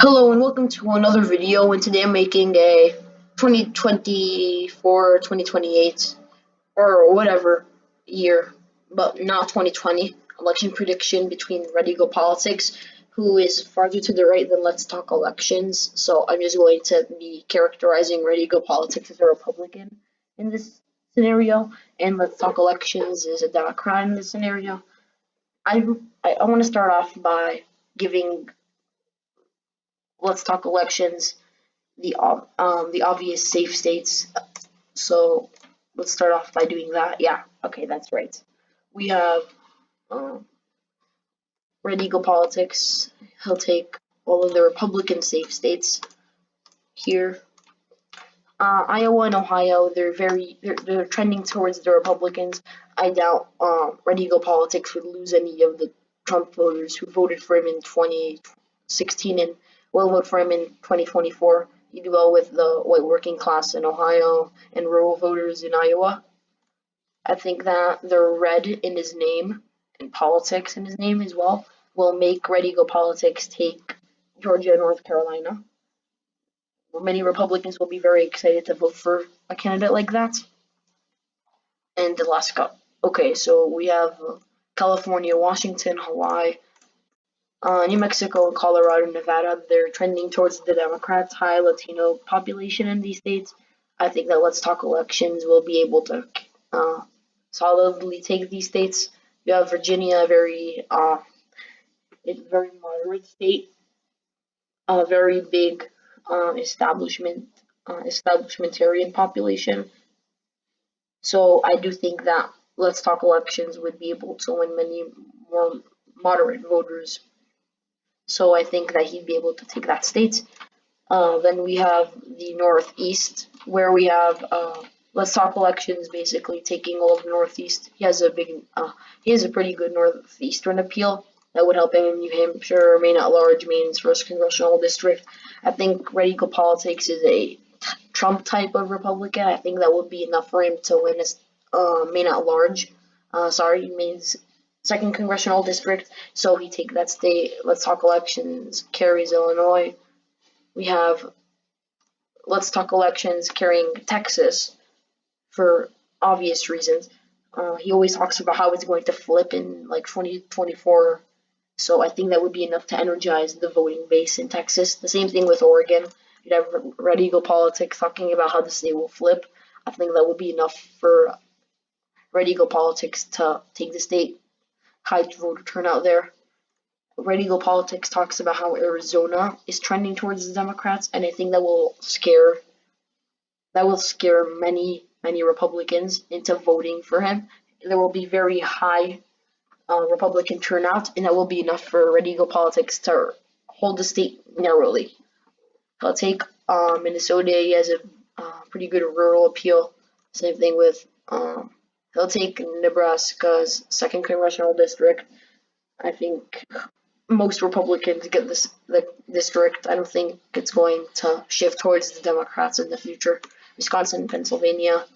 Hello and welcome to another video, and today I'm making a 2024-2028 or whatever year, but not 2020 election prediction between Ready Go Politics, who is farther to the right than Let's Talk Elections. So I'm just going to be characterizing Ready Go Politics as a Republican in this scenario, and Let's Talk Elections is a Democrat in this scenario. I want to start off by giving Let's Talk Elections the obvious safe states. So let's start off by doing that. Yeah, okay, that's right. We have Red Eagle Politics. He'll take all of the Republican safe states here. Iowa and Ohio, they're trending towards the Republicans. I doubt Red Eagle Politics would lose any of the Trump voters who voted for him in 2016 and will vote for him in 2024. He do well with the white working class in Ohio and rural voters in Iowa. I think that the red in his name and politics in his name as well will make Red Eagle Politics take Georgia and North Carolina. Many Republicans will be very excited to vote for a candidate like that. And Alaska. Okay, so we have California, Washington, Hawaii, New Mexico, Colorado, Nevada. They're trending towards the Democrats. High Latino population in these states. I think that Let's Talk Elections will be able to solidly take these states. You have Virginia, very moderate state, a very big establishmentarian population. So I do think that Let's Talk Elections would be able to win many more moderate voters. So I think that he'd be able to take that state. Then we have the Northeast, where we have Let's Talk Elections basically taking all of the Northeast. He has a pretty good Northeastern appeal that would help him in New Hampshire, Maine at large, Maine's first congressional district. I think Red Eagle Politics is a Trump type of Republican. I think that would be enough for him to win Maine at large. Maine's second congressional district. So he take that state. Let's Talk Elections carries Illinois. We have Let's Talk Elections carrying Texas for obvious reasons. He always talks about how it's going to flip in like 2024. So I think that would be enough to energize the voting base in Texas. The same thing with Oregon. You'd have Red Eagle Politics talking about how the state will flip. I think that would be enough for Red Eagle Politics to take the state. High voter turnout there. Red Eagle Politics talks about how Arizona is trending towards the Democrats, and I think that will scare many Republicans into voting for him. There will be very high Republican turnout, and that will be enough for Red Eagle Politics to hold the state narrowly. He'll take Minnesota. He has a pretty good rural appeal. Same thing with he'll take Nebraska's second congressional district. I think most Republicans get the district. I don't think it's going to shift towards the Democrats in the future. Wisconsin, Pennsylvania.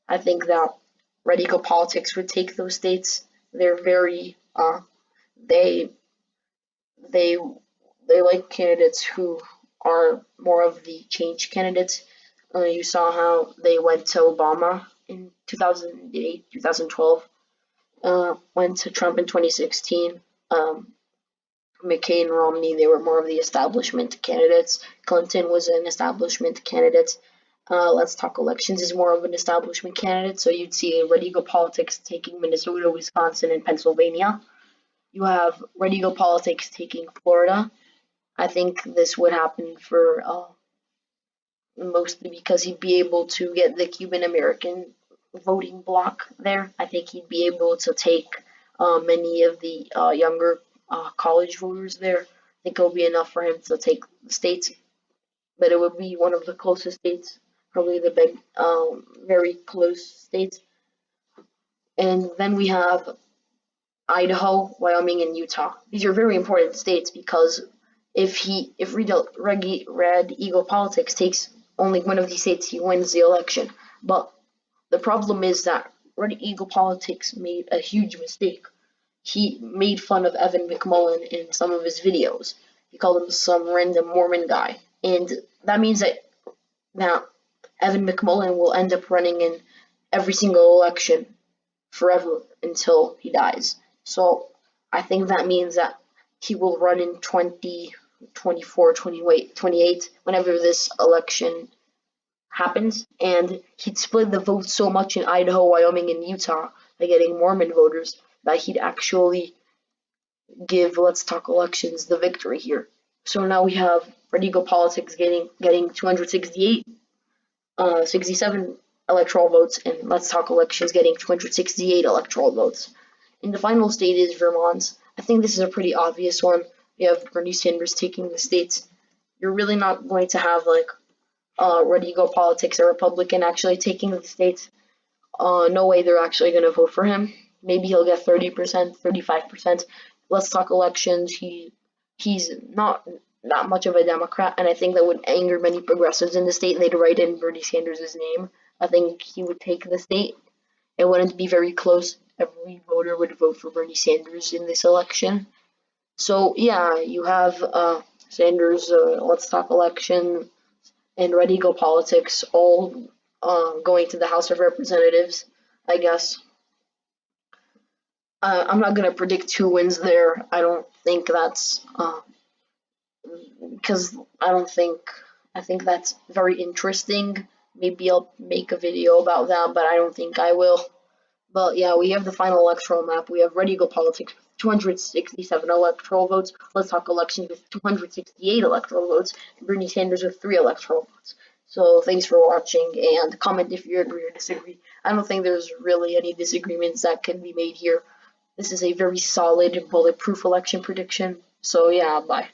I think that Red Eagle Politics would take those states. They're very they like candidates who are more of the change candidates. You saw how they went to Obama in 2008, 2012, went to Trump in 2016. McCain and Romney, they were more of the establishment candidates. Clinton was an establishment candidate. Let's Talk Elections is more of an establishment candidate. So you'd see Red Eagle Politics taking Minnesota, Wisconsin, and Pennsylvania. You have Red Eagle Politics taking Florida. I think this would happen for mostly because he'd be able to get the Cuban American voting bloc there. I think he'd be able to take many of the younger college voters there. I think it will be enough for him to take the states, but it would be one of the closest states, probably the big, very close states. And then we have Idaho, Wyoming, and Utah. These are very important states because if Red Eagle Politics takes only one of these states, he wins the election. But the problem is that Red Eagle Politics made a huge mistake. He made fun of Evan McMullen in some of his videos. He called him some random Mormon guy. And that means that now Evan McMullen will end up running in every single election forever until he dies. So I think that means that he will run in 2024, 28, whenever this election happens. And he'd split the vote so much in Idaho, Wyoming, and Utah by getting Mormon voters that he'd actually give Let's Talk Elections the victory here. So now we have Ready Go Politics getting 268, 67 electoral votes, and Let's Talk Elections getting 268 electoral votes. And the final state is Vermont. I think this is a pretty obvious one. We have Bernie Sanders taking the states. You're really not going to have Ready Go Politics, a Republican, actually taking the states. No way they're actually going to vote for him. Maybe he'll get 30%, 35%. Let's Talk Elections. He's not that much of a Democrat, and I think that would anger many progressives in the state, and they'd write in Bernie Sanders' name. I think he would take the state. It wouldn't be very close. Every voter would vote for Bernie Sanders in this election. So yeah, you have Sanders, Let's Talk Election, and Ready Go Politics all going to the House of Representatives, I guess. I'm not gonna predict who wins there. I don't think that's because I think that's very interesting. Maybe I'll make a video about that, but I don't think I will. But yeah, we have the final electoral map. We have Ready Go Politics with 267 electoral votes. Let's Talk Elections with 268 electoral votes. And Bernie Sanders with 3 electoral votes. So thanks for watching, and comment if you agree or disagree. I don't think there's really any disagreements that can be made here. This is a very solid, bulletproof election prediction. So yeah, bye.